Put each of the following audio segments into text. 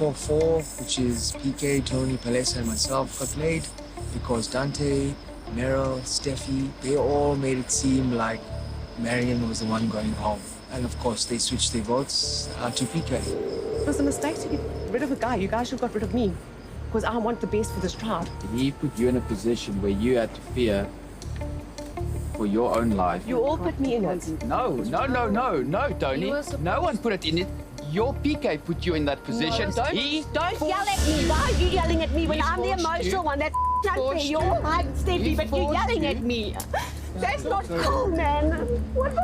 core four, which is PK, Tony, Palesa, and myself, got played because Dante, Meryl, Steffi, they all made it seem like Marion was the one going home. And of course, they switched their votes to PK. It was a mistake to get rid of a guy. You guys should have got rid of me because I want the best for this tribe. He put you in a position where you had to fear for your own life. You all put me in it. No, Tony. No one put it in it. Your PK put you in that position. Don't yell at me. Why are you yelling at me when I'm the emotional one? That's not fair. You're all high and Steffi, but you're yelling at me. That's not cool, man. What the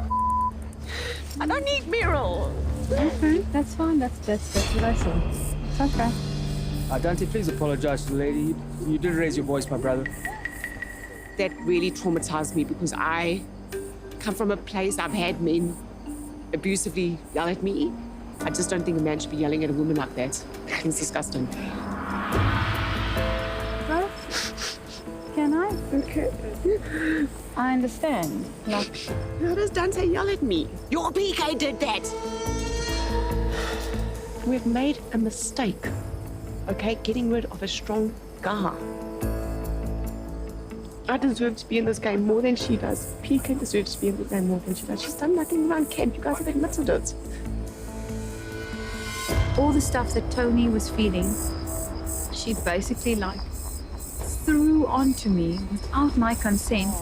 I don't need Meryl. Okay, that's fine. That's what I saw. It's okay. Dante, please apologize to the lady. You did raise your voice, my brother. That really traumatized me because I come from a place I've had men abusively yell at me. I just don't think a man should be yelling at a woman like that. It's disgusting. Well, can I? Okay. I understand. Like, How does Dante yell at me? Your PK did that. We've made a mistake, okay? Getting rid of a strong guy. I deserve to be in this game more than she does. PK deserves to be in the game more than she does. She's done nothing around camp. You guys have admitted it. all the stuff that Tony was feeling, she basically like threw onto me without my consent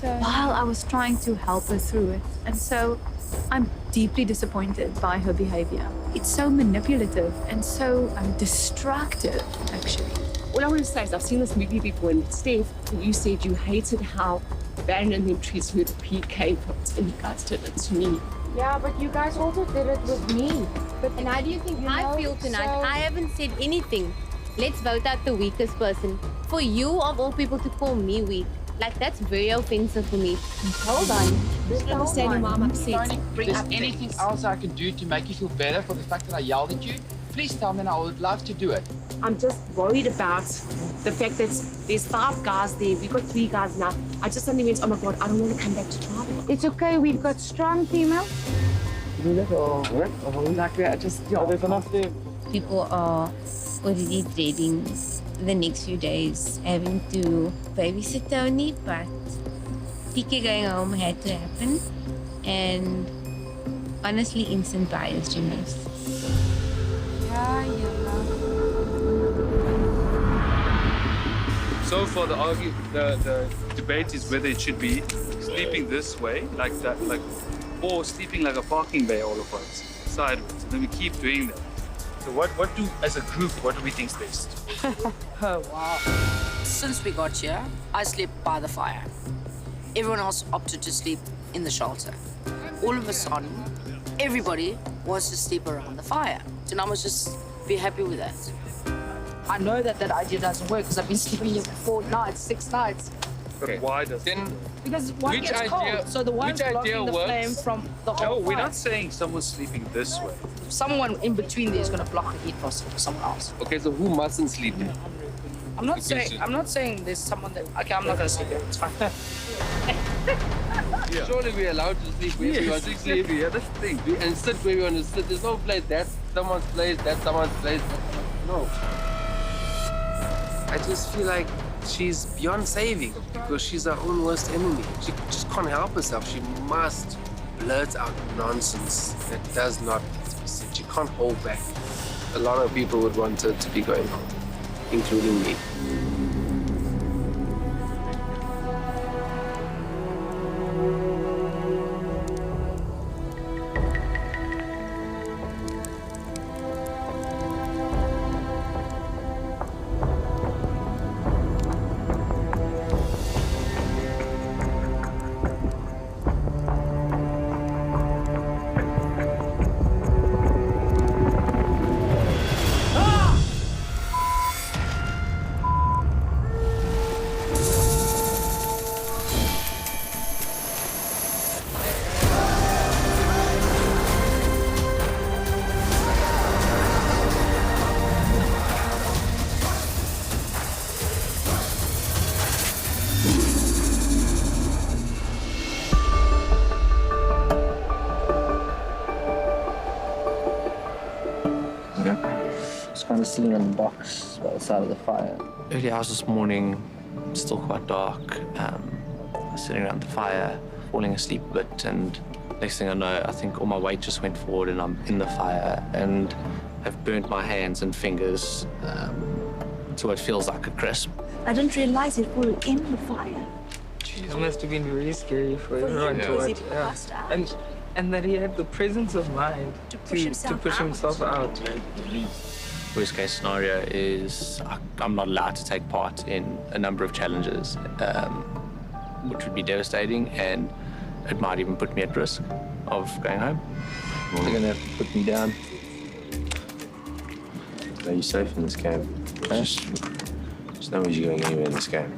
while I was trying to help her through it. And so I'm deeply disappointed by her behavior. It's so manipulative and so destructive, actually. All I want to say is I've seen this movie before, and Steph, you said you hated how Baron and them treats her to PK votes, and you guys did it to me. Yeah, but you guys also did it with me. And how do you think I feel tonight? I haven't said anything. Let's vote out the weakest person. For you, of all people, to call me weak, like, that's very offensive for me. Hold on. Just understanding why I'm upset. If there's anything else I can do to make you feel better for the fact that I yelled at you, please tell me and I would love to do it. I'm just worried about the fact that there's 5 guys there. We've got 3 guys now. I just suddenly went, oh my God, I don't want to come back to tribal. It's okay, we've got strong females. People are already dreading the next few days, having to babysit Tony, but PK going home had to happen. And honestly, instant bias, Jonas. So far, the debate is whether it should be sleeping this way, like that, or sleeping like a parking bay, all of us, sideways. And then we keep doing that. So what do, as a group, what do we think's best? Oh, wow. Since we got here, I slept by the fire. Everyone else opted to sleep in the shelter. All of a sudden, everybody wants to sleep around the fire. So now I must just be happy with that. I know that idea doesn't work because I've been sleeping here for 4 nights, 6 nights. Okay. Why does then? Because one Which gets idea- cold, so the one's which idea blocking the works? flame from the whole No, we're fire. not saying someone's sleeping this way. Someone in between there is going to block the heat for someone else. Okay, so who mustn't sleep then? I'm not saying there's someone that. Okay, I'm not going to sleep here. It's fine. Surely we're allowed to sleep where we want to sleep. Yeah, that's the thing. And sit where we want to sit. There's no place that's someone's place, that's someone's place. No. I just feel like she's beyond saving because she's her own worst enemy. She just can't help herself. She must blurt out nonsense that does not need to be said. She can't hold back. A lot of people would want her to be going home, including me. was sitting on the box by the side of the fire. Early hours this morning, still quite dark. I was sitting around the fire, falling asleep a bit, and next thing I know, I think all my weight just went forward and I'm in the fire and I've burnt my hands and fingers to what feels like a crisp. I didn't realize it was in the fire. It must have been really scary for everyone to watch. Yeah. And that he had the presence of mind to push himself out. Worst case scenario is I'm not allowed to take part in a number of challenges, which would be devastating, and it might even put me at risk of going home. You're gonna have to put me down. Are you safe in this game? Huh? Just know you're going anywhere in this game.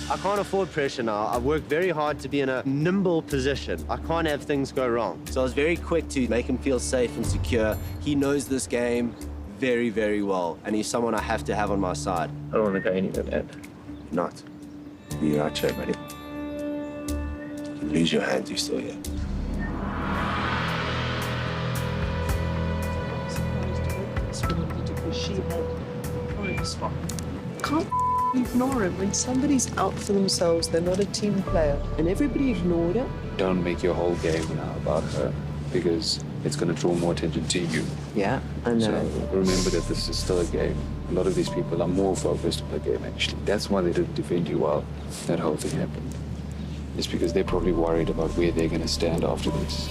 I can't afford pressure now. I've worked very hard to be in a nimble position. I can't have things go wrong. So I was very quick to make him feel safe and secure. He knows this game very, very well, and he's someone I have to have on my side. I don't want to go anywhere, man. If not, Be right check, buddy. You lose your hands, you're still here. Can't ignore it. When somebody's out for themselves, they're not a team player, and everybody ignored her. Don't make your whole game now about her, because it's going to draw more attention to you. Yeah, I know. So remember that this is still a game. A lot of these people are more focused on the game, actually. That's why they didn't defend you while that whole thing happened. It's because they're probably worried about where they're going to stand after this.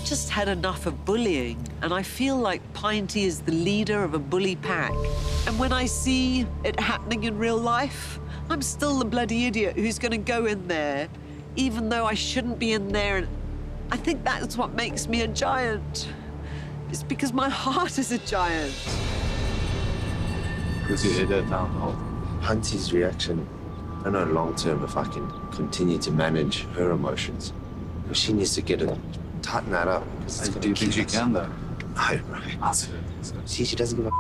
Just had enough of bullying, and I feel like Pinty is the leader of a bully pack. And when I see it happening in real life, I'm still the bloody idiot who's going to go in there, even though I shouldn't be in there. And I think that's what makes me a giant. It's because my heart is a giant. Because you heard that now. Hunty's reaction, I know long term if I can continue to manage her emotions. She needs to get it, tighten that up. Do you think she can, though? No, bro. See, she doesn't give a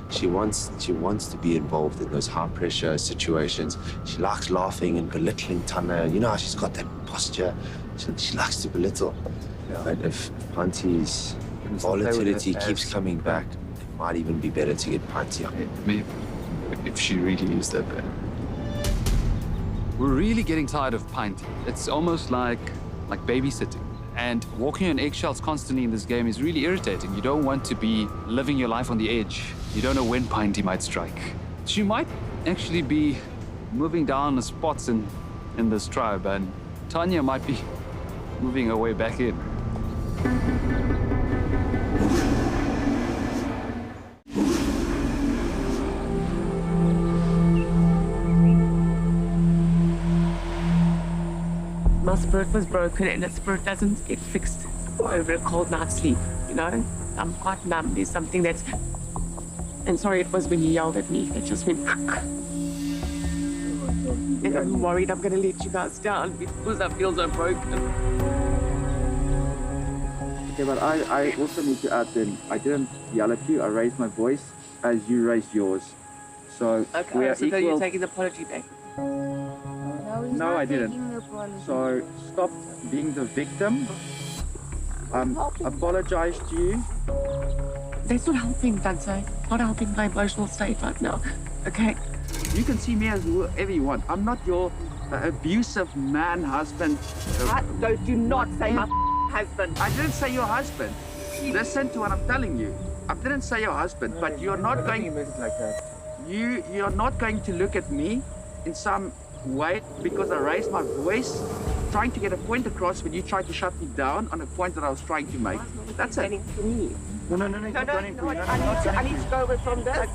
She wants to be involved in those high pressure situations. She likes laughing and belittling Tana. You know how she's got that posture. She likes to belittle. Yeah. But if Panty's volatility keeps coming back, it might even be better to get Panty on. Maybe, if she really is that bad. We're really getting tired of Pinty. It's almost like babysitting. And walking on eggshells constantly in this game is really irritating. You don't want to be living your life on the edge. You don't know when Pinty might strike. She might actually be moving down the spots in this tribe, and Tanya might be moving her way back in. My spirit was broken, and a spirit doesn't get fixed over a cold night's sleep, you know? I'm quite numb. There's something that's... And sorry, it was when you yelled at me. It just went... And I'm worried I'm going to let you guys down because I feel so broken. Okay, but I also need to add then, I didn't yell at you. I raised my voice as you raised yours. So Okay, we are so equal. you're taking the apology back. No, I didn't. So stop being the victim. Apologize to you. That's not helping, Dante. Not helping my emotional state right now. Okay? You can see me as whoever you want. I'm not your abusive man husband. Do not say my husband. I didn't say your husband. Listen to what I'm telling you. I didn't say your husband, but you're not going. Like that. You're not going to look at me in some way because I raised my voice, trying to get a point across when you tried to shut me down on a point that I was trying to make. That's it. For me. No. I need to go away from this.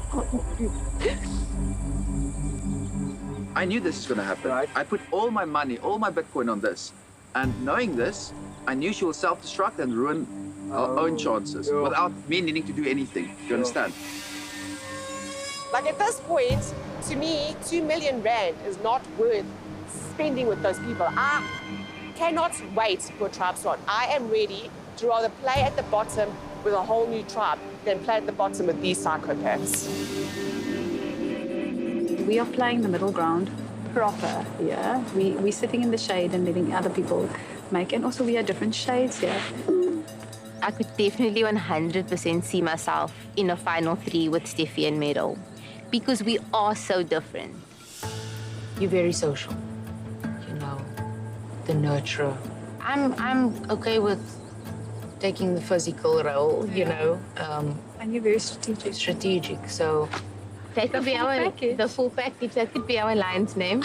I knew this was going to happen. Right. I put all my money, all my Bitcoin on this. And knowing this, I knew she will self-destruct and ruin our own chances without me needing to do anything. Do you understand? Like at this point, to me, 2 million rand is not worth spending with those people. I cannot wait for a tribe start. I am ready to rather play at the bottom with a whole new tribe than play at the bottom with these psychopaths. We are playing the middle ground proper here. We're sitting in the shade and letting other people make, and also we are different shades here. I could definitely 100% see myself in a final 3 with Steffi and Meadow because we are so different. You're very social, you know, the nurturer. I'm okay with taking the physical role, you know. And you're very strategic. Strategic, so That could be the full package. That could be our alliance name.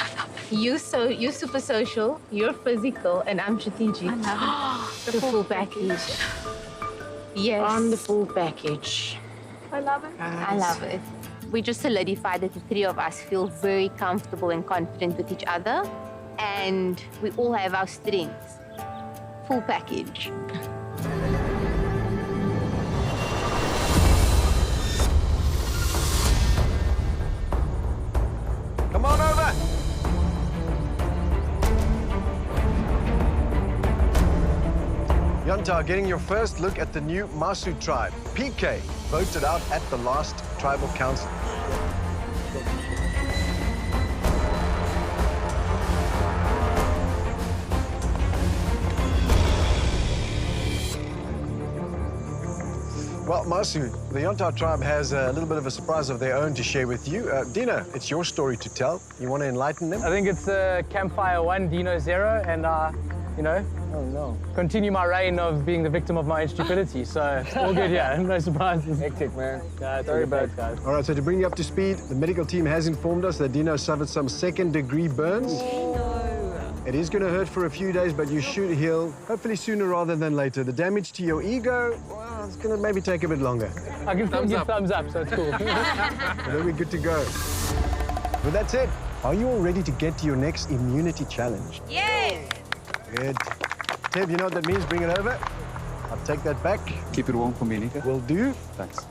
You're super social, you're physical, and I'm strategic. I love it. The full package. Yes. I'm the full package. I love it. I love it. We just solidified that the 3 of us feel very comfortable and confident with each other, and we all have our strengths. Full package. Come on over. Yonta, getting your first look at the new Masu tribe. PK voted out at the last tribal council. Well, Masu, the Yonta tribe has a little bit of a surprise of their own to share with you. Dino, it's your story to tell. You want to enlighten them? I think it's Campfire 1, Dino 0, and, you know, continue my reign of being the victim of my own stupidity. So, all good, yeah, no surprises. Hectic, man. Yeah, it's Very all bad, good, guys. All right, so to bring you up to speed, the medical team has informed us that Dino suffered some second-degree burns. It is going to hurt for a few days, but you should heal, hopefully sooner rather than later. The damage to your ego, well, it's going to maybe take a bit longer. I can still give thumbs up, so it's cool. Then we're good to go. With that said, are you all ready to get to your next immunity challenge? Yes! Good. Teb, you know what that means? Bring it over. I'll take that back. Keep it warm for me, Nika. Will do. Thanks.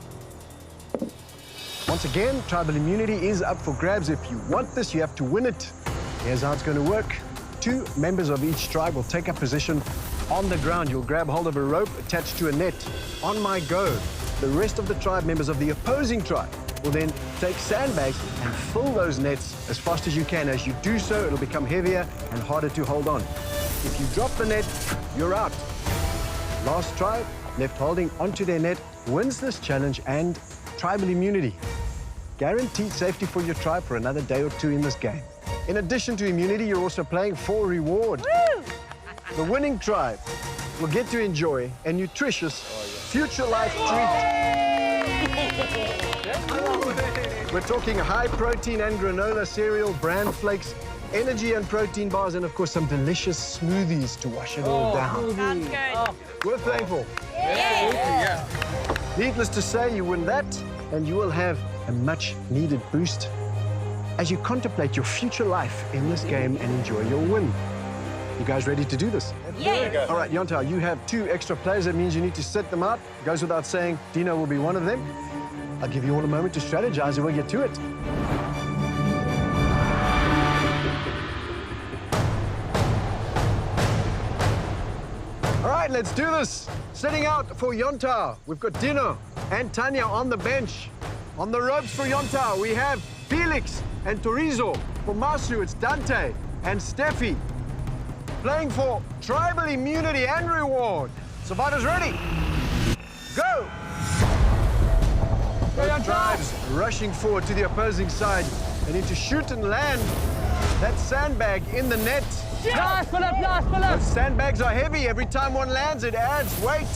Once again, tribal immunity is up for grabs. If you want this, you have to win it. Here's how it's going to work. 2 members of each tribe will take up position on the ground. You'll grab hold of a rope attached to a net. On my go, the rest of the tribe members of the opposing tribe will then take sandbags and fill those nets as fast as you can. As you do so, it'll become heavier and harder to hold on. If you drop the net, you're out. Last tribe left holding onto their net wins this challenge and tribal immunity. Guaranteed safety for your tribe for another day or 2 in this game. In addition to immunity, you're also playing for reward. Woo! The winning tribe will get to enjoy a nutritious future life treat. We're talking high protein and granola cereal, bran flakes, energy and protein bars, and of course some delicious smoothies to wash it all down. Sounds good. We're thankful. Yeah. Needless to say, you win that, and you will have a much needed boost as you contemplate your future life in this game and enjoy your win. You guys ready to do this? Yeah. All right, Yonta, you have 2 extra players. That means you need to set them out. Goes without saying, Dino will be one of them. I'll give you all a moment to strategize and we'll get to it. All right, let's do this. Setting out for Yonta, we've got Dino and Tanya on the bench. On the ropes for Yonta, we have Felix and Torizo. For Masu, it's Dante and Steffi. Playing for tribal immunity and reward. Savannah's ready. Go! Both tribes rushing forward to the opposing side. They need to shoot and land that sandbag in the net. Blast, pull up! Those sandbags are heavy. Every time one lands, it adds weight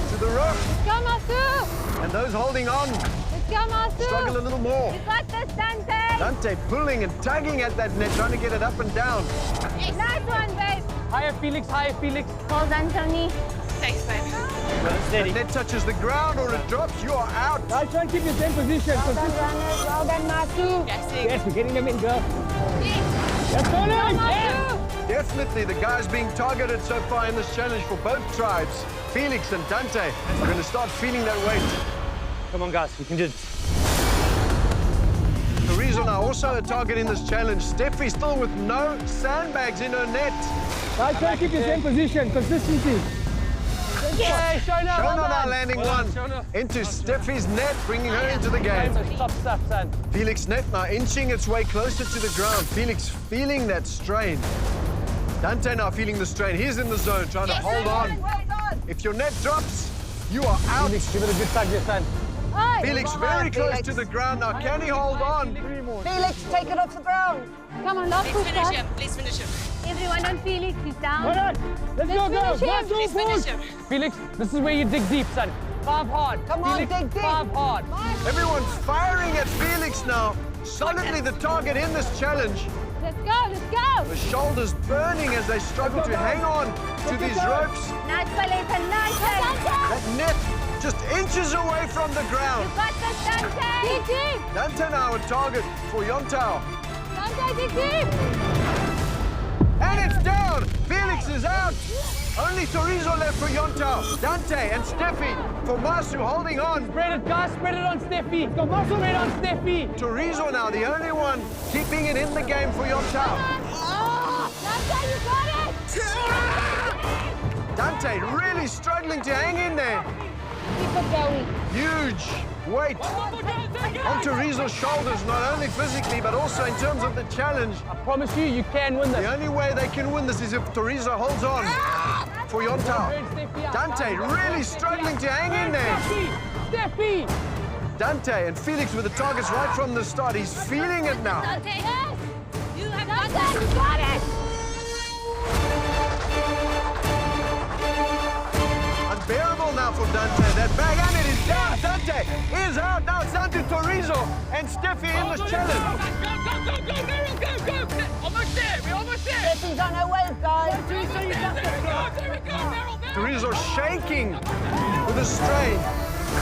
to the rope. Go, Masu! And those holding on Let's go, Masu! struggle a little more. You got this, Dante! Dante pulling and tugging at that net, trying to get it up and down. Nice one, babe! Higher, Felix, higher, Felix. Well done, Tony. Thanks, babe. The net touches the ground or it drops, you are out. I try and keep the same position. Well done, runners. Well done, Masu. Yes, we're getting them in, girl. Let's go, Masu! Definitely the guys being targeted so far in this challenge for both tribes, Felix and Dante, are going to start feeling that weight. Come on, guys, we can do it. The reason are also a target in this challenge. Steffi still with no sandbags in her net. I try to keep the same position, consistency. Yes. Shona now landing one into Steffi's net, bringing her into the game. Top stuff, son. Felix net now inching its way closer to the ground. Felix feeling that strain. Dante now feeling the strain. He's in the zone, trying to hold on. If your net drops, You are out. Felix, give it a good tug there, son. Felix, very close to the ground now. Can he hold on? Felix, take it off the ground. Come on, last push, guys. Please finish him. Everyone on Felix, he's down. Hold on. Let's go, girls. Let's go, Please finish him. Felix, this is where you dig deep, son. 5 hard. Come on, Felix, dig deep. 5 hard. Everyone's firing at Felix now. Solidly the target in this challenge. Let's go, let's go. The shoulders burning as they struggle to hang on to these ropes. Nice, Paleta, nice. That net just inches away from the ground. Got this, Dante. Dig deep. Dante now a target for Yontao. Dante, dig deep. And it's down! Felix is out! Only Torizo left for Yontao. Dante and Steffi for Masu holding on. Spread it, guys. Spread it on Steffi. Go, spread on Steffi. Torizo now the only one keeping it in the game for Yontao. Dante, you got it. Dante really struggling to hang in there. Keep it going. Huge weight on Torizo's shoulders, not only physically, but also in terms of the challenge. I promise you, you can win this. The only way they can win this is if Torizo holds on for Yontao. Dante really struggling to hang in there. Steffi! Dante and Felix with the targets right from the start. He's feeling it now. Dante, yes. You have got this. You got it. Unbearable now for Dante. That bag and it is down. Dante is out. Now it's down to Torizo and Steffi in this challenge. Go, Meryl, go. Almost there, we're almost there. Steffi's on her way, guys. There we go, Meryl. Torizo shaking with the strain.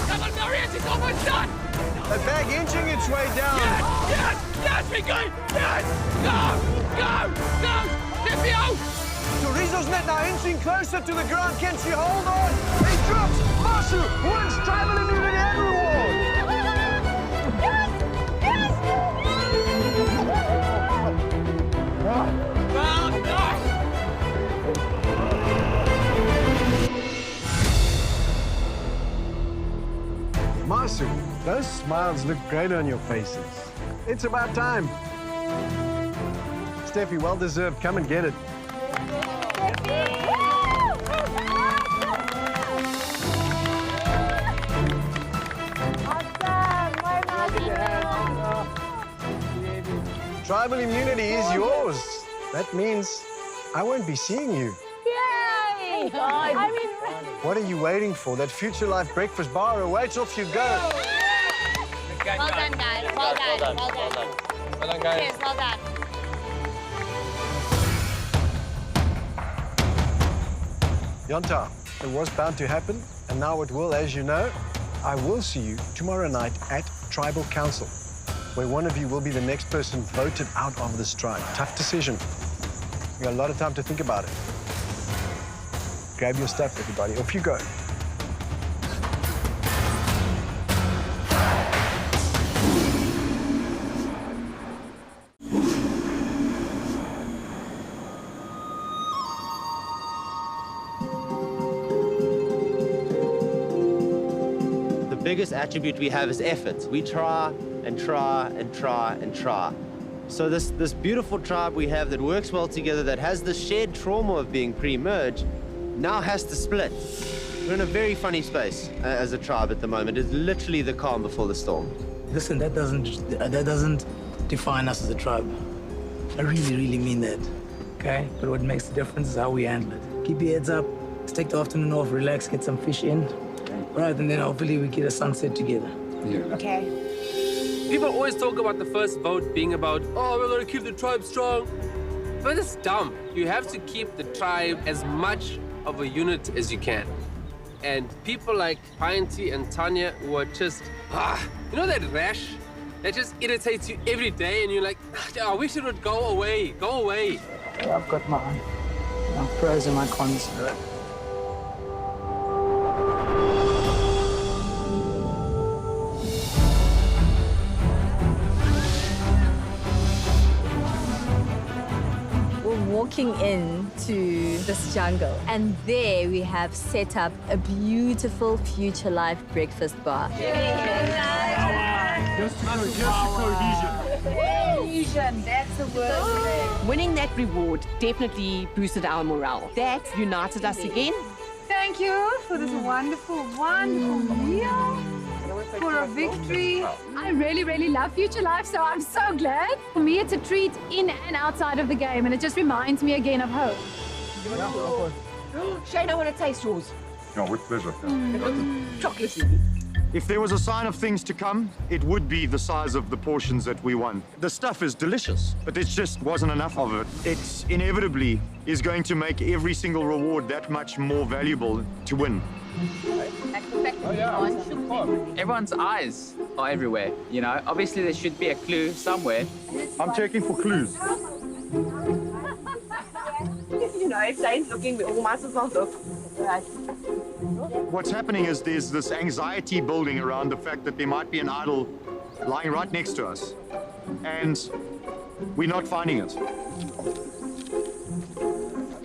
Come on, Marius, it's almost done. The bag inching its way down. Yes, we're going. Yes, go. Steffi out. Torizo's net now inching closer to the ground. Can she hold on? He drops. Masu wins tribal immunity and reward. Masu, those smiles look great on your faces. It's about time. Steffi, well deserved. Come and get it. Tribal immunity is yours. That means I won't be seeing you. Yay! What are you waiting for? That Future Life breakfast bar awaits. Off you go. Well done, guys. Well done. Well done, guys. Cheers, well done. Yontao, it was bound to happen, and now it will, as you know. I will see you tomorrow night at Tribal Council, where one of you will be the next person voted out of this tribe. Tough decision. You got a lot of time to think about it. Grab your stuff, everybody. Off you go. The biggest attribute we have is effort. We try and try and try and try. So this beautiful tribe we have that works well together, that has the shared trauma of being pre-merged, now has to split. We're in a very funny space as a tribe at the moment. It's literally the calm before the storm. Listen, that doesn't define us as a tribe. I really mean that, okay? But what makes the difference is how we handle it. Keep your heads up, let's take the afternoon off, relax, get some fish in, right? And then hopefully we get a sunset together. Yeah. Okay. People always talk about the first vote being about, oh, we're gonna keep the tribe strong. But it's dumb. You have to keep the tribe as much of a unit as you can. And people like Painti and Tanya who are just, you know that rash? That just irritates you every day and you're like, I wish it would go away, go away. Yeah, I've got my pros and my cons. Walking into this jungle, and there we have set up a beautiful Future Life breakfast bar. Cohesion, that's the word. Winning that reward definitely boosted our morale. That united us again. Thank you for this wonderful meal. For a victory. I really love Future Life, so I'm so glad. For me, it's a treat in and outside of the game, and it just reminds me again of hope. Shane, I want to taste yours. No, with pleasure. Chocolatey. If there was a sign of things to come, it would be the size of the portions that we won. The stuff is delicious, but it just wasn't enough of it. It inevitably is going to make every single reward that much more valuable to win. Everyone's eyes are everywhere, you know. Obviously, there should be a clue somewhere. I'm checking for clues. You know, if Shane's looking, we all might as well look. Right. What's happening is there's this anxiety building around the fact that there might be an idol lying right next to us. And we're not finding it.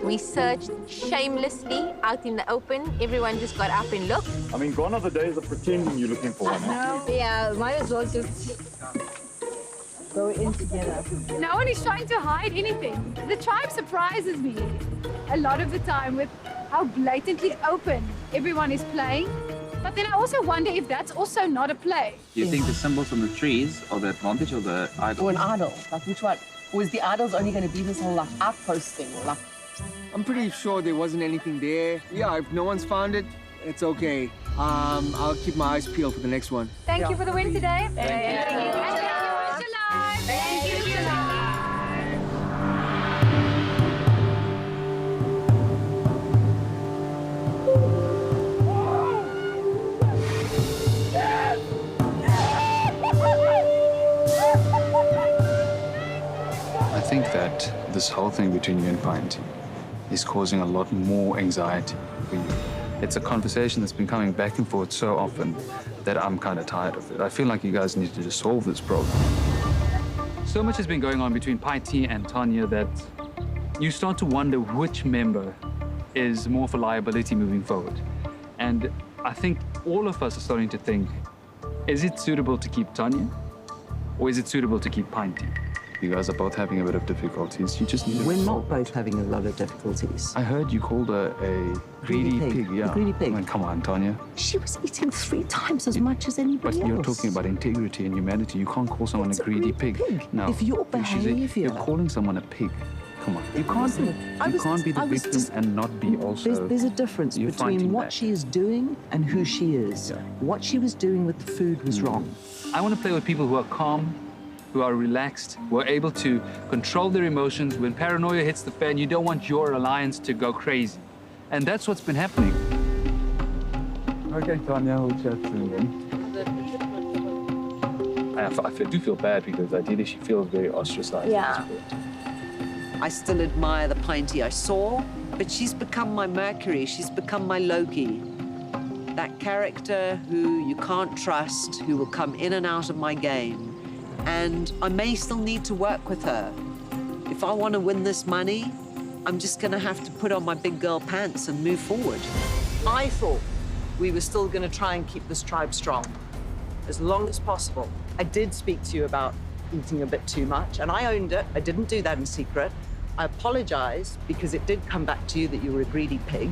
We searched shamelessly out in the open. Everyone just got up and looked. I mean, gone are the days of pretending you're looking for one. No. Yeah, might as well just go in together. No one is trying to hide anything. The tribe surprises me a lot of the time with how blatantly open everyone is playing. But then I also wonder if that's also not a play. Do you think the symbols on the trees are the advantage or the idol? Or an idol, like which one? Or is the idols only going to be this whole like outpost thing? Or like... I'm pretty sure there wasn't anything there. Yeah, if no one's found it, it's okay. I'll keep my eyes peeled for the next one. Thank you for the win today. Thank you. Thank you. I think that this whole thing between you and Pinty is causing a lot more anxiety for you. It's a conversation that's been coming back and forth so often that I'm kind of tired of it. I feel like you guys need to just solve this problem. So much has been going on between Pinty and Tanya that you start to wonder which member is more of a liability moving forward. And I think all of us are starting to think, is it suitable to keep Tanya or is it suitable to keep Pinty? You guys are both having a bit of difficulties. You just need to We're solve not both having a lot of difficulties. I heard you called her a greedy pig. Yeah. A greedy pig. I mean, come on, Tanya. She was eating 3 times as much as anybody But else. you're talking about integrity and humanity. You can't call someone a greedy pig. No. If your behavior... You're calling someone a pig. Come on. You can't be the victim and not be also... There's a difference You're between fighting what back. she is doing and who she is. Yeah. What she was doing with the food was wrong. I want to play with people who are calm, who are relaxed, who are able to control their emotions. When paranoia hits the fan, you don't want your alliance to go crazy. And that's what's been happening. Okay, Tanya, we'll chat soon then. I do feel bad because ideally she feels very ostracized. Yeah. I still admire the Pinty I saw, but she's become my Mercury. She's become my Loki. That character who you can't trust, who will come in and out of my game. And I may still need to work with her. If I want to win this money, I'm just going to have to put on my big girl pants and move forward. I thought we were still going to try and keep this tribe strong as long as possible. I did speak to you about eating a bit too much, and I owned it. I didn't do that in secret. I apologized because it did come back to you that you were a greedy pig.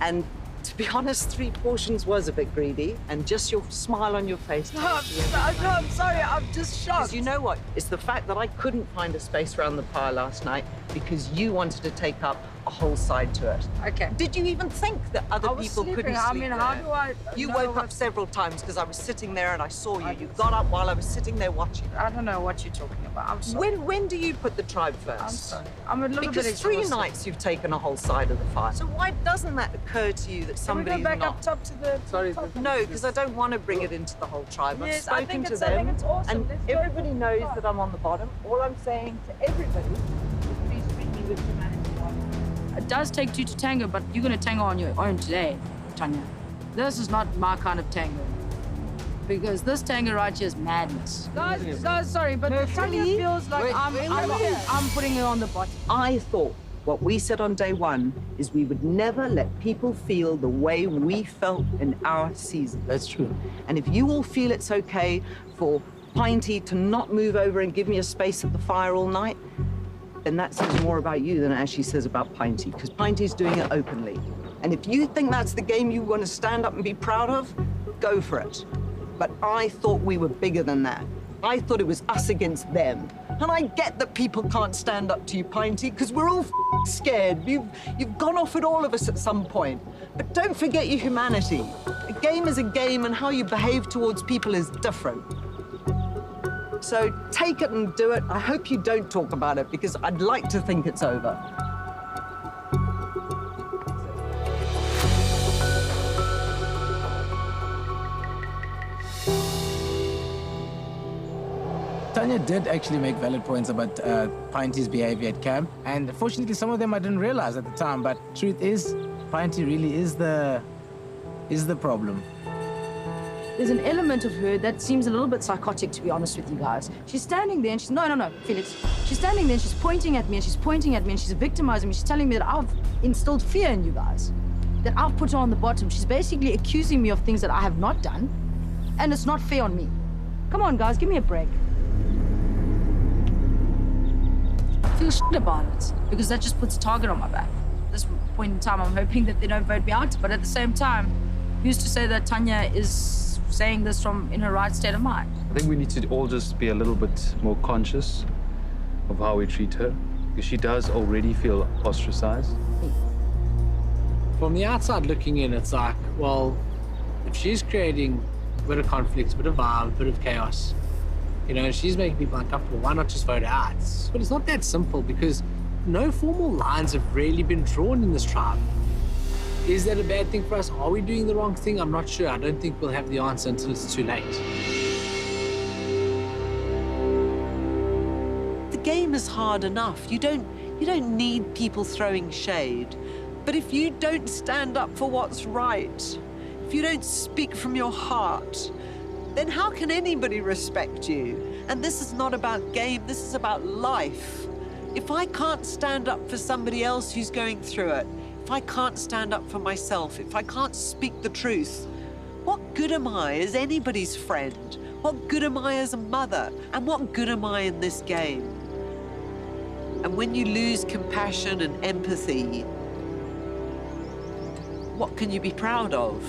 And to be honest, 3 portions was a bit greedy, and just your smile on your face. No, I'm sorry, I'm just shocked. Because you know what? It's the fact that I couldn't find a space around the fire last night because you wanted to take up a whole side to it. Okay. Did you even think that other people couldn't sleep? I mean, how do I... You woke up several times because I was sitting there and I saw you. You got up while I was sitting there watching. I don't know what you're talking about. I'm sorry. When do you put the tribe first? I'm sorry. I'm a little bit Because exhausted. 3 nights you've taken a whole side of the fire. So why doesn't that occur to you that somebody's Can we go back not... up top to the... Sorry. No, because I don't want to bring it into the whole tribe. Yes, I've I think spoken to it's- I them, think it's awesome. and Let's go everybody for the knows top. that I'm on the bottom. All I'm saying to everybody is please treat me with humanity. It does take 2 to tango, but you're going to tango on your own today, Tanya. This is not my kind of tango. Because this tango right here is madness. Guys, sorry, but Tanya feels like I'm putting her on the bottom. I thought what we said on day 1 is we would never let people feel the way we felt in our season. That's true. And if you all feel it's okay for Pinty to not move over and give me a space at the fire all night, then that says more about you than it actually says about Pinty, because Pinty's doing it openly. And if you think that's the game you want to stand up and be proud of, go for it. But I thought we were bigger than that. I thought it was us against them. And I get that people can't stand up to you, Pinty, because we're all scared. You've gone off at all of us at some point. But don't forget your humanity. A game is a game, and how you behave towards people is different. So take it and do it. I hope you don't talk about it, because I'd like to think it's over. Tanya did actually make valid points about Pinty's behavior at camp, and fortunately some of them I didn't realize at the time, but truth is, Pinty really is the problem. There's an element of her that seems a little bit psychotic, to be honest with you guys. She's standing there and she's, no, Felix. She's standing there and she's pointing at me and she's pointing at me and she's victimizing me. She's telling me that I've instilled fear in you guys, that I've put her on the bottom. She's basically accusing me of things that I have not done, and it's not fair on me. Come on, guys, give me a break. I feel shit about it, because that just puts a target on my back. At this point in time, I'm hoping that they don't vote me out, but at the same time, who's to say that Tanya is saying this from in her right state of mind? I think we need to all just be a little bit more conscious of how we treat her, because she does already feel ostracized. From the outside looking in, it's like, well, if she's creating a bit of conflict, a bit of violence, a bit of chaos, you know, she's making people uncomfortable, why not just vote her out? But it's not that simple, because no formal lines have really been drawn in this tribe. Is that a bad thing for us? Are we doing the wrong thing? I'm not sure. I don't think we'll have the answer until it's too late. The game is hard enough. You don't need people throwing shade. But if you don't stand up for what's right, if you don't speak from your heart, then how can anybody respect you? And this is not about game, this is about life. If I can't stand up for somebody else who's going through it, if I can't stand up for myself, if I can't speak the truth, what good am I as anybody's friend? What good am I as a mother? And what good am I in this game? And when you lose compassion and empathy, what can you be proud of?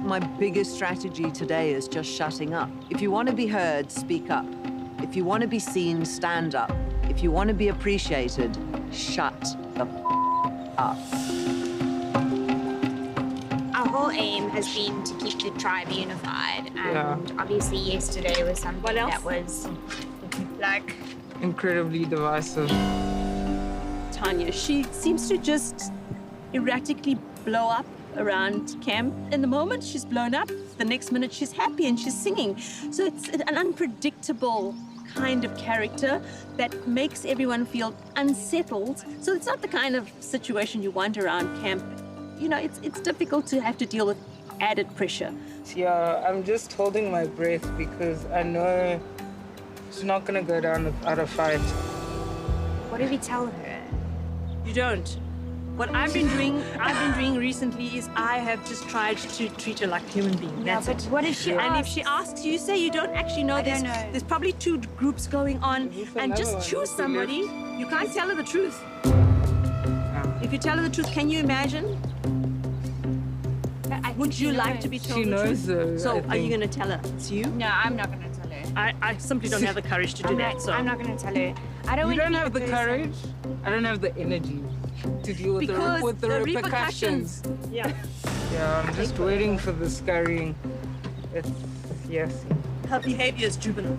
My biggest strategy today is just shutting up. If you want to be heard, speak up. If you want to be seen, stand up. If you want to be appreciated, shut the up. Our whole aim has been to keep the tribe unified, and obviously yesterday was something that was like incredibly divisive. Tanya, she seems to just erratically blow up around camp. In the moment, she's blown up. The next minute, she's happy and she's singing. So it's an unpredictable kind of character that makes everyone feel unsettled. So it's not the kind of situation you want around camp. You know, it's difficult to have to deal with added pressure. Yeah, I'm just holding my breath because I know she's not gonna go down without a fight. What do we tell her? You don't. What I've been doing recently is I have just tried to treat her like a human being. Yeah, That's but it. what if she And if asks? she asks, you say you don't actually know. There's probably two groups going on, and just choose somebody. You can't tell her the truth. If you tell her the truth, can you imagine? Would you like to be told the truth? So are you going to tell her it's you? No, I'm not going to tell her. I simply don't have the courage to do that. So I'm not going to tell her. I don't. You don't have the courage. I don't have the energy to deal with the repercussions. Yeah. Yeah, I'm just waiting for the scurrying. It's yes. Her behavior is juvenile.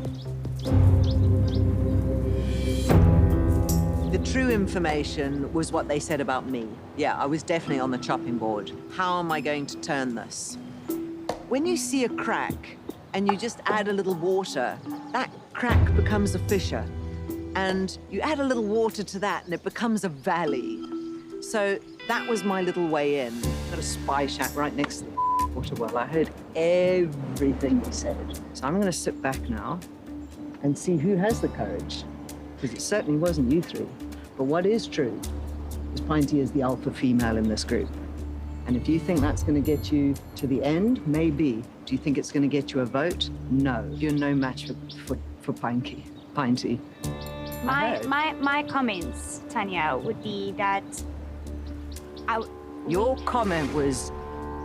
The true information was what they said about me. Yeah, I was definitely on the chopping board. How am I going to turn this? When you see a crack and you just add a little water, that crack becomes a fissure. And you add a little water to that and it becomes a valley. So that was my little way in. Got a spy shack right next to the water well. I heard everything he said. So I'm going to sit back now and see who has the courage. Because it certainly wasn't you three. But what is true is Pinty is the alpha female in this group. And if you think that's going to get you to the end, maybe. Do you think it's going to get you a vote? No. You're no match for Pinty. My comments, Tanya, would be that Your comment was,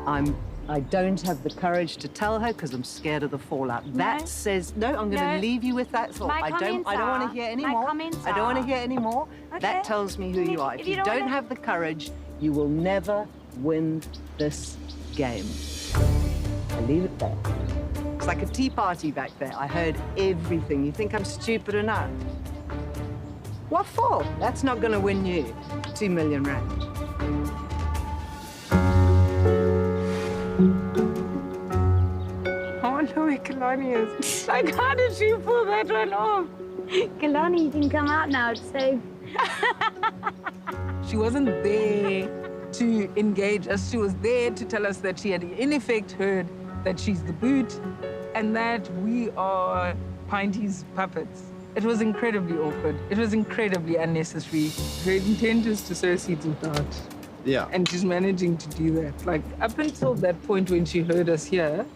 I don't have the courage to tell her because I'm scared of the fallout. That says, no, I'm going to leave you with that thought. My I don't want to hear any more. I don't want to hear any more. That tells me who you are. If you don't have the courage, you will never win this game. I leave it there. It's like a tea party back there. I heard everything. You think I'm stupid enough? What for? That's not going to win you 2 million rand. I wonder where Kalani is. Like, how did she pull that one off? Kalani, you can come out now. It's safe. She wasn't there to engage us. She was there to tell us that she had, in effect, heard that she's the boot and that we are Pinty's puppets. It was incredibly awkward. It was incredibly unnecessary. Her intent is to sow seeds of doubt. Yeah. And she's managing to do that. Like, up until that point when she heard us here,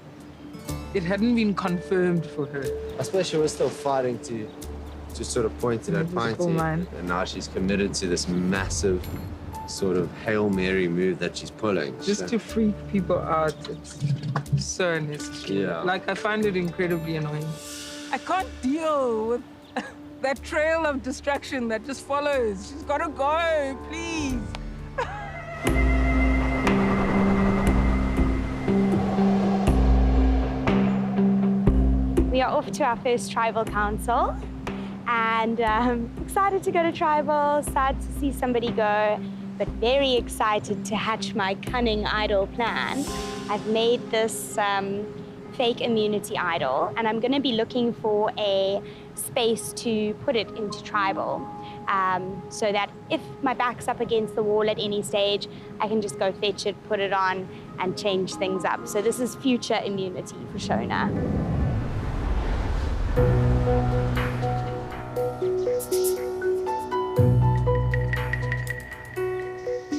it hadn't been confirmed for her. I suppose she was still fighting to sort of point it at Pinty. And now she's committed to this massive sort of Hail Mary move that she's pulling. Just to freak people out, it's so unnecessary. Yeah. Like, I find it incredibly annoying. I can't deal with that trail of destruction that just follows. She's got to go, please. We are off to our first tribal council and excited to go to tribal, sad to see somebody go, but very excited to hatch my cunning idol plan. I've made this fake immunity idol and I'm gonna be looking for a space to put it into tribal so that if my back's up against the wall at any stage, I can just go fetch it, put it on and change things up. So this is future immunity for Shona.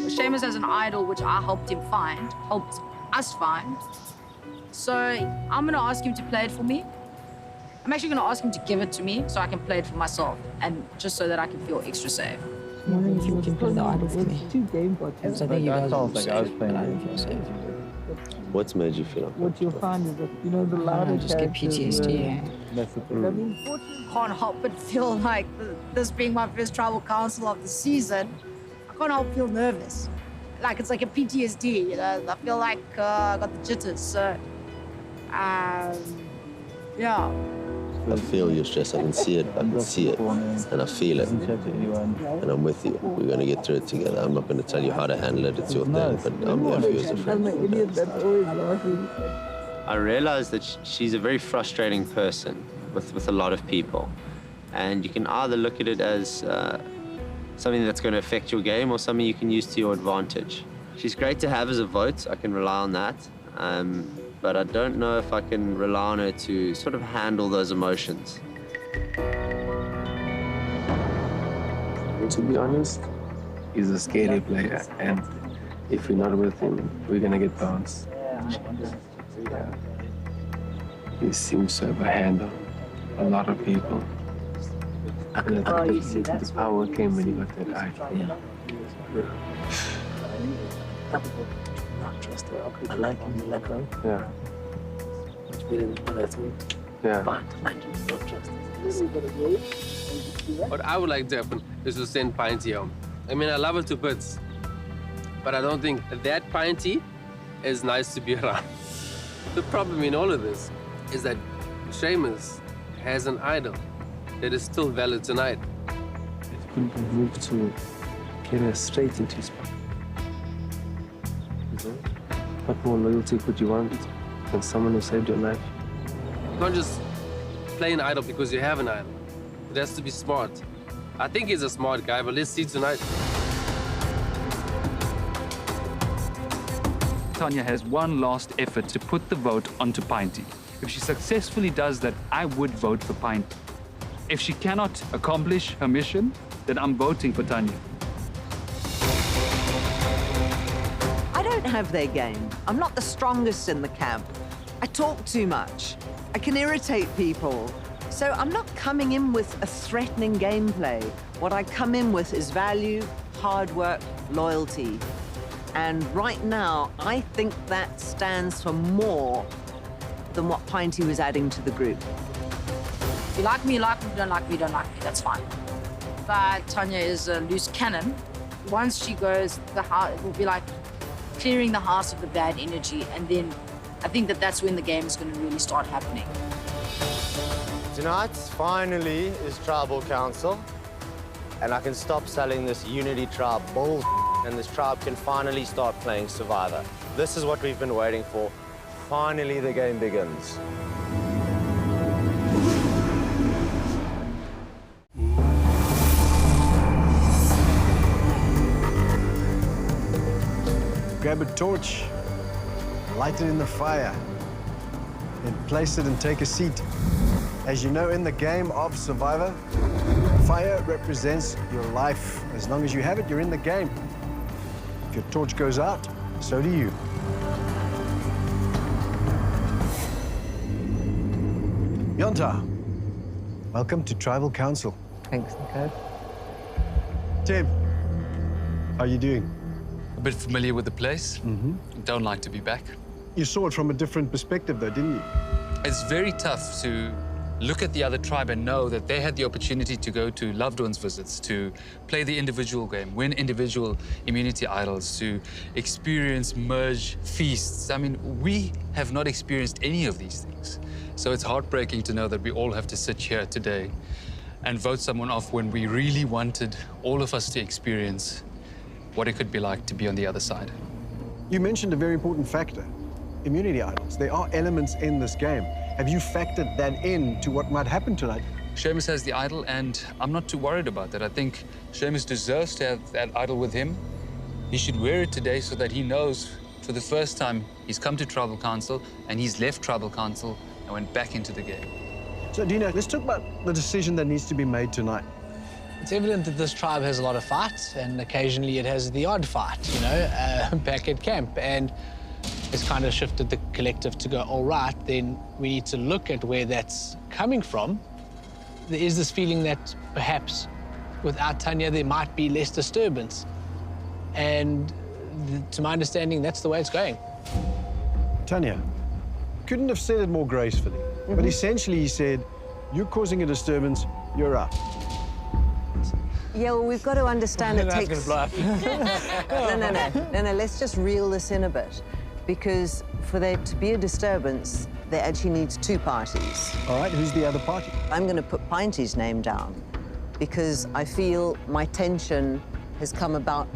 Seamus has an idol which I helped us find. So I'm gonna ask him to play it for me. I'm actually gonna ask him to give it to me so I can play it for myself and just so that I can feel extra safe. If you can play the idol for me. Because I think you guys will safe, but I don't feel safe. What's made you feel uncomfortable? What you'll find is that, you know, the louder I just get PTSD. Can't help but feel like this being my first tribal council of the season, I can't help feel nervous. Like it's like a PTSD, you know? I feel like I got the jitters, so, yeah. I feel your stress. I can see it. And I feel it. And I'm with you. We're going to get through it together. I'm not going to tell you how to handle it. It's your thing, but I'm there for you as a friend. I'm the idiot that's always laughing. I realized that she's a very frustrating person with a lot of people. And you can either look at it as something that's going to affect your game or something you can use to your advantage. She's great to have as a vote. I can rely on that. But I don't know if I can rely on her to sort of handle those emotions. To be honest, he's a scary player, and if we're not with him, we're gonna get bounced. Yeah. He seems to have a handle on a lot of people. And I think the power came when he got that idol. Not trust her. I like him, you like her. Yeah. Much better than what I thought. Yeah. But I do not trust her. What I would like to happen is to send Pinty home. I mean, I love her to bits, but I don't think that Pinty is nice to be around. The problem in all of this is that Seamus has an idol that is still valid tonight. It could be moved to get her straight into his pocket. What more loyalty could you want than someone who saved your life? You can't just play an idol because you have an idol. It has to be smart. I think he's a smart guy, but let's see tonight. Tanya has one last effort to put the vote onto Pinty. If she successfully does that, I would vote for Pinty. If she cannot accomplish her mission, then I'm voting for Tanya. I don't have their game. I'm not the strongest in the camp. I talk too much. I can irritate people. So I'm not coming in with a threatening gameplay. What I come in with is value, hard work, loyalty. And right now, I think that stands for more than what Pinty was adding to the group. If you like me, you like me. If you don't like me, you don't like me. That's fine. But Tanya is a loose cannon. Once she goes, it will be like clearing the house of the bad energy. And then I think that's when the game is going to really start happening. Tonight, finally, is Tribal Council. And I can stop selling this Unity Tribe bull, and this tribe can finally start playing Survivor. This is what we've been waiting for. Finally, the game begins. Grab a torch, light it in the fire, then place it and take a seat. As you know, in the game of Survivor, fire represents your life. As long as you have it, you're in the game. If your torch goes out, so do you. Yonta, welcome to Tribal Council. Thanks, Nico. Tim, how are you doing? A bit familiar with the place. Don't like to be back. You saw it from a different perspective, though, didn't you? It's very tough to look at the other tribe and know that they had the opportunity to go to loved ones' visits, to play the individual game, win individual immunity idols, to experience merge feasts. I mean, we have not experienced any of these things. So it's heartbreaking to know that we all have to sit here today and vote someone off when we really wanted all of us to experience what it could be like to be on the other side. You mentioned a very important factor, immunity idols. There are elements in this game. Have you factored that in to what might happen tonight? Seamus has the idol, and I'm not too worried about that. I think Seamus deserves to have that idol with him. He should wear it today so that he knows for the first time he's come to Tribal Council and he's left Tribal Council and went back into the game. So, Dino, let's talk about the decision that needs to be made tonight. It's evident that this tribe has a lot of fights, and occasionally it has the odd fight, you know, back at camp. And it's kind of shifted the collective to go, all right, then we need to look at where that's coming from. There is this feeling that perhaps without Tanya, there might be less disturbance. And to my understanding, that's the way it's going. Tanya, couldn't have said it more gracefully, but essentially he said, you're causing a disturbance, you're out. Yeah, well, we've got to understand it takes... No, let's just reel this in a bit. Because for there to be a disturbance, there actually needs two parties. All right, who's the other party? I'm going to put Pinty's name down because I feel my tension has come about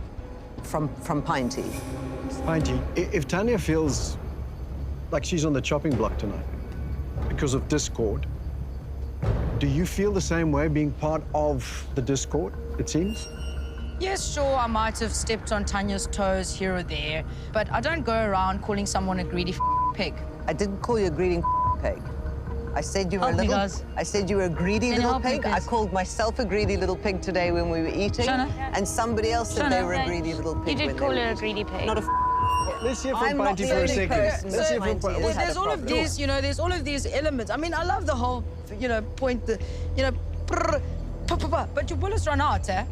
from Pinty. Pinty, if Tanya feels like she's on the chopping block tonight because of discord, do you feel the same way being part of the discord, it seems? Yes, sure, I might have stepped on Tanya's toes here or there, but I don't go around calling someone a greedy pig. I didn't call you a greedy pig. I said you were I said you were a greedy little pig. I called myself a greedy little pig today when we were eating, and somebody else said they were a greedy little pig. You did call her a greedy pig. Not a Let's hear from Pinty for a second. Let's hear from Pinty. There's all of these, you know, there's all of these elements. I mean, I love the whole, you know, point, but your bullets run out, eh?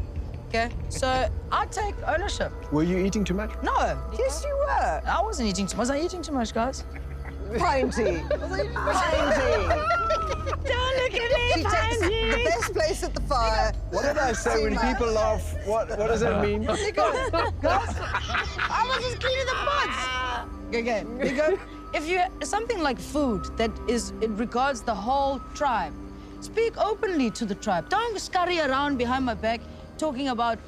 Okay, so I take ownership. Were you eating too much? No. Yes, you were. I wasn't eating too much. Was I eating too much, guys? Pinty. Pinty. Don't look at me, She takes the best place at the fire. What did I say when people laugh? What does that mean? Nico, guys, I was just cleaning the pots. Okay, Nico, if you something like food that is it regards the whole tribe, speak openly to the tribe. Don't scurry around behind my back talking about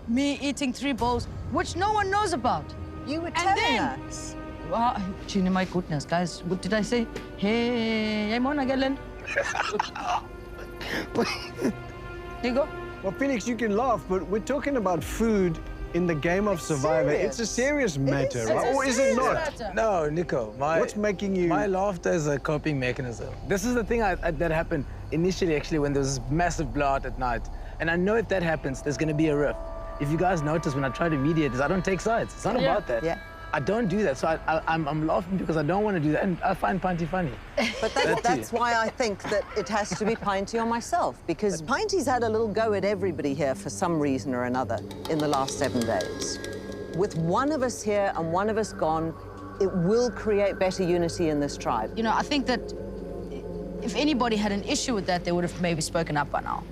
me eating 3 bowls, which no one knows about. You were telling us. Wow, Gina, my goodness, guys, what did I say? Hey, Mona Galen. Nico? Well, Felix, you can laugh, but we're talking about food in the game of Survivor. It's a serious matter, right? Or is it not? No, Nico. What's making you... My laughter is a coping mechanism. This is the thing that happened initially, actually, when there was this massive blowout at night. And I know if that happens, there's going to be a rift. If you guys notice, when I try to mediate this, I don't take sides. It's not about that. Yeah. I don't do that. So I'm laughing because I don't want to do that. And I find Pinty funny. But that's why I think that it has to be Pinty or myself, because Pinty's had a little go at everybody here for some reason or another in the last 7 days. With one of us here and one of us gone, it will create better unity in this tribe. You know, I think that if anybody had an issue with that, they would have maybe spoken up by now.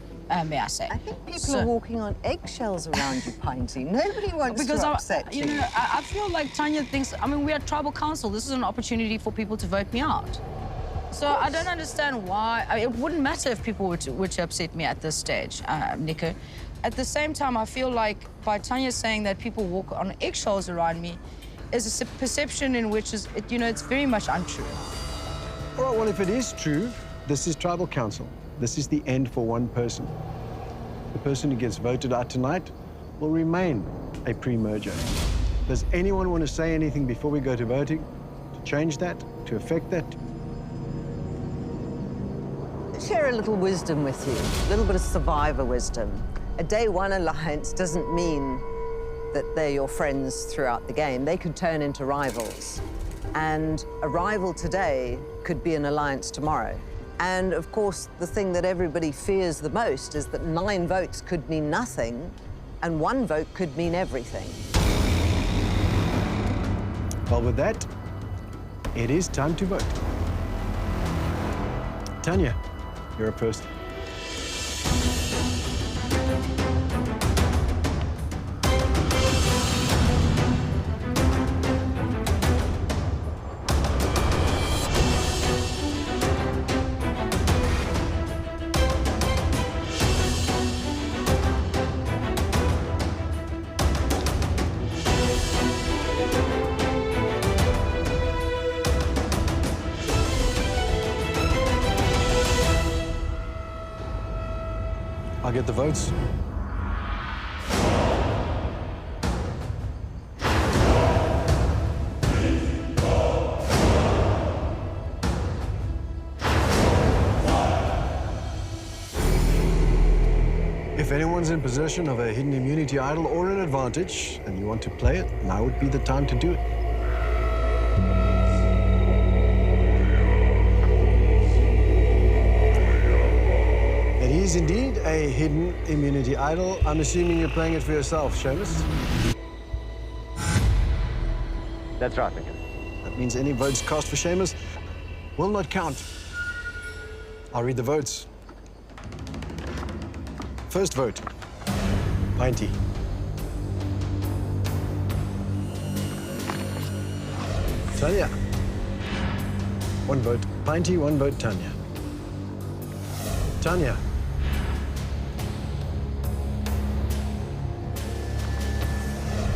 May I say? I think people are walking on eggshells around you, Pinty. Nobody wants to upset you. You know, I feel like Tanya thinks, I mean, we're at tribal council. This is an opportunity for people to vote me out. So I don't understand why. I mean, it wouldn't matter if people were to upset me at this stage, Nico. At the same time, I feel like by Tanya saying that people walk on eggshells around me is a perception in which is, you know, it's very much untrue. All right, well, if it is true, this is tribal council. This is the end for one person. The person who gets voted out tonight will remain a pre-merger. Does anyone want to say anything before we go to voting? To change that? To affect that? Share a little wisdom with you, a little bit of survivor wisdom. A day one alliance doesn't mean that they're your friends throughout the game. They could turn into rivals. And a rival today could be an alliance tomorrow. And of course, the thing that everybody fears the most is that 9 votes could mean nothing, and 1 vote could mean everything. Well, with that, it is time to vote. Tanya, you're up first. I'll get the votes. If anyone's in possession of a hidden immunity idol or an advantage, and you want to play it, now would be the time to do it. It is indeed a hidden immunity idol. I'm assuming you're playing it for yourself, Seamus? That's right, Nico. That means any votes cast for Seamus will not count. I'll read the votes. First vote, Pinty. Tanya. 1 vote, Pinty, 1 vote, Tanya. Tanya.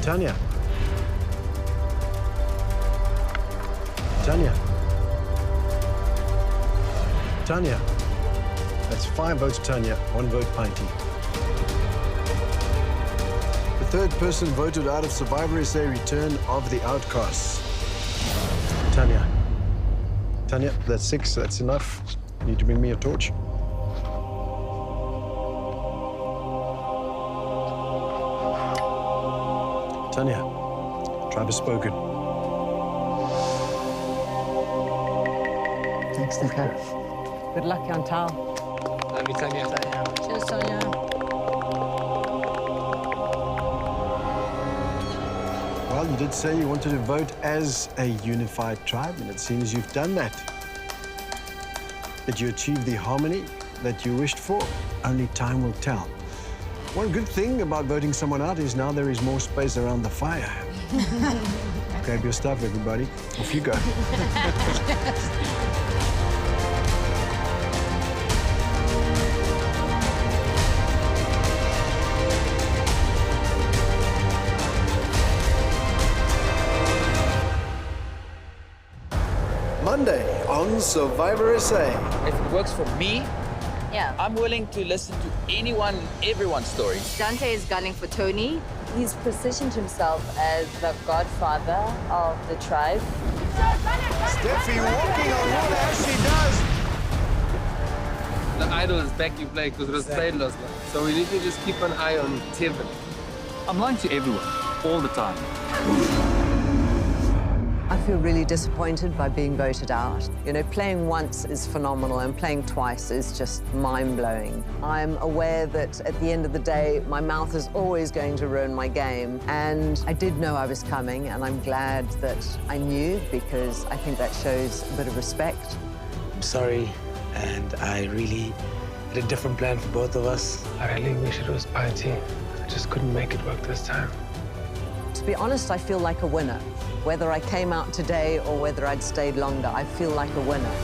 Tanya. Tanya. Tanya. That's 5 votes Tanya, 1 vote Pinty. The third person voted out of Survivor SA Return of the Outcasts. Tanya. Tanya, that's 6, that's enough. You need to bring me a torch. Tanya, tribe has spoken. Thanks, Nico. Good luck, Chantal. Love you, Tanya. Cheers, Tanya. Well, you did say you wanted to vote as a unified tribe, and it seems you've done that. Did you achieve the harmony that you wished for? Only time will tell. One good thing about voting someone out is now there is more space around the fire. Grab your stuff, everybody. Off you go. Monday on Survivor SA. If it works for me, Yeah. I'm willing to listen to anyone, everyone's story. Dante is gunning for Tony. He's positioned himself as the godfather of the tribe. Steffi walking on water as she does. The idol is back in play because it was played last night. So we need to just keep an eye on Tevin. I'm lying to everyone, all the time. I feel really disappointed by being voted out. You know, playing once is phenomenal and playing twice is just mind-blowing. I'm aware that at the end of the day, my mouth is always going to ruin my game. And I did know I was coming, and I'm glad that I knew, because I think that shows a bit of respect. I'm sorry, and I really had a different plan for both of us. I really wish it was Pinty. I just couldn't make it work this time. To be honest, I feel like a winner. Whether I came out today or whether I'd stayed longer, I feel like a winner.